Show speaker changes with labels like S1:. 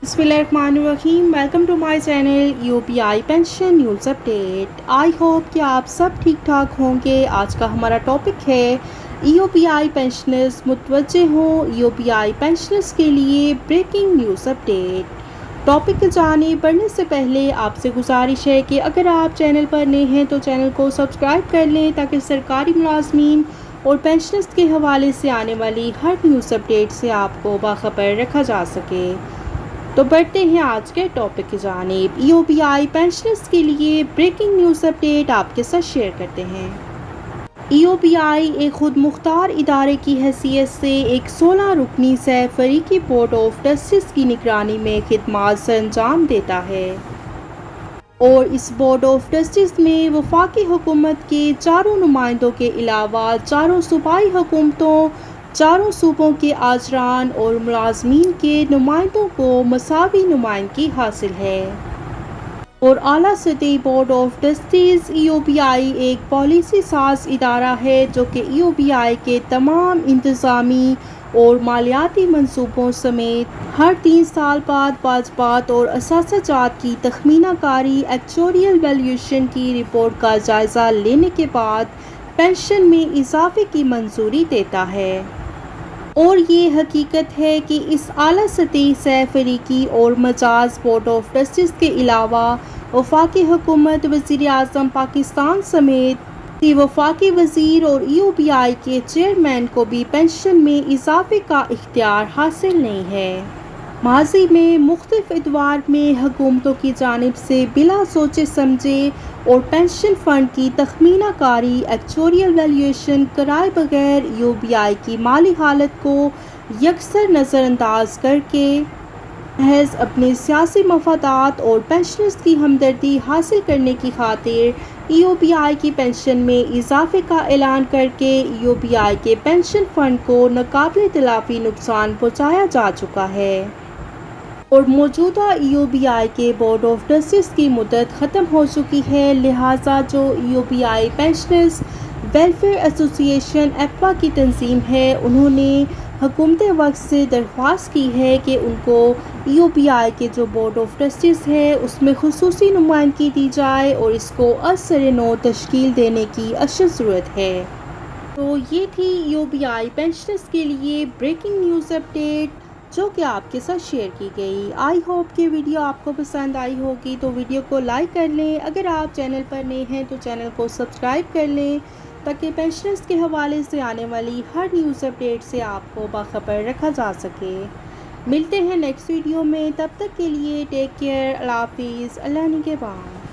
S1: बिस्मिल्लाहिर्रहमानिर्रहीम। Welcome to my channel UPI pension news update. I hope कि आप सब ठीक ठाक होंगे। आज का हमारा टॉपिक है यूपीआई पेंशनर्स मुतवज्जे हों, यूपीआई पेंशनर्स के लिए ब्रेकिंग न्यूज़ अपडेट। टॉपिक की जाने बढ़ने से पहले आपसे गुजारिश है कि अगर आप चैनल पर नए हैं तो चैनल को सब्सक्राइब कर लें ताकि सरकारी मुलाजमीन और पेंशनर्स के हवाले से आने वाली हर न्यूज़ अपडेट से आपको बाखबर रखा जा सके। तो बढ़ते हैं आज के टॉपिक की जानिब। ईओपीआई पेंशनर्स के लिए ब्रेकिंग न्यूज़ अपडेट आपके साथ शेयर करते हैं। ईओपीआई एक खुद मुख्तार इदारे की हैसियत से एक 16 रुकनी फरीकी बोर्ड ऑफ ट्रस्टीज की निगरानी में खिदमात सरअंजाम देता है और इस बोर्ड ऑफ ट्रस्टीज में वफाकी हुकूमत के चारों नुमाइंदों के अलावा चारों सूबाई हुकूमतों, चारों सूबों के आजरान और मुलाजमीन के नुमाइंदों को मसावी नुमाइंदगी हासिल है। और आला सतही बोर्ड ऑफ ट्रस्टीज ईओपीआई एक पॉलिसी साज इदारा है जो कि ईओपीआई के तमाम इंतज़ामी और मालियाती मंसूबों समेत हर 3 साल बाद वाजबात और असासाजात की तखमीना कारी एक्चुरियल वैल्यूएशन की रिपोर्ट का जायज़ा लेने के बाद पेंशन में इजाफे की मंजूरी देता है। और ये हकीकत है कि इस आला सतही फरीकी और मजाज बोर्ड ऑफ ट्रस्टीज के अलावा वफाकी हुकूमत, वज़ीर आज़म पाकिस्तान समेत वफाकी वज़ीर और ईओपीआई के चेयरमैन को भी पेंशन में इजाफे का इख्तियार हासिल नहीं है। माजी में मुख्तलिफ एतवार में हुकूमतों की जानिब से बिला सोचे समझे और पेंशन फ़ंड की तखमीना कारी एक्चुरियल वैल्यूएशन कराए बगैर यूपीआई की माली हालत को यकसर नज़रअंदाज करके महज अपने सियासी मफादात और पेंशनर्स की हमदर्दी हासिल करने की खातिर ईओपीआई की पेंशन में इजाफे का ऐलान करके ईओपीआई के पेंशन फ़ंड को नाकाबिल तलाफ़ी नुकसान पहुँचाया जा चुका है और मौजूदा ईओपीआई के बोर्ड ऑफ ट्रस्टीज की मुद्दत ख़त्म हो चुकी है। लिहाजा जो ईओपीआई पेंशनर्स वेलफेयर एसोसिएशन एप्पा की तंजीम है, उन्होंने हुकूमत वक्त से दरख्वास्त की है कि उनको ईओपीआई के जो बोर्ड ऑफ ट्रस्टीज है उसमें खुसूसी नुमाइंदगी दी जाए और इसको असर नौ तश्कील देने की अशद ज़रूरत है। तो ये थी ईओपीआई पेंशनर्स के लिए ब्रेकिंग न्यूज़ अपडेट जो कि आपके साथ शेयर की गई। आई होप कि वीडियो आपको पसंद आई होगी, तो वीडियो को लाइक कर लें। अगर आप चैनल पर नए हैं तो चैनल को सब्सक्राइब कर लें ताकि पेंशनर्स के हवाले से आने वाली हर न्यूज़ अपडेट से आपको बाखबर रखा जा सके। मिलते हैं नेक्स्ट वीडियो में, तब तक के लिए टेक केयर, अल्लाह हाफिज़, अल्लाह निगहबान।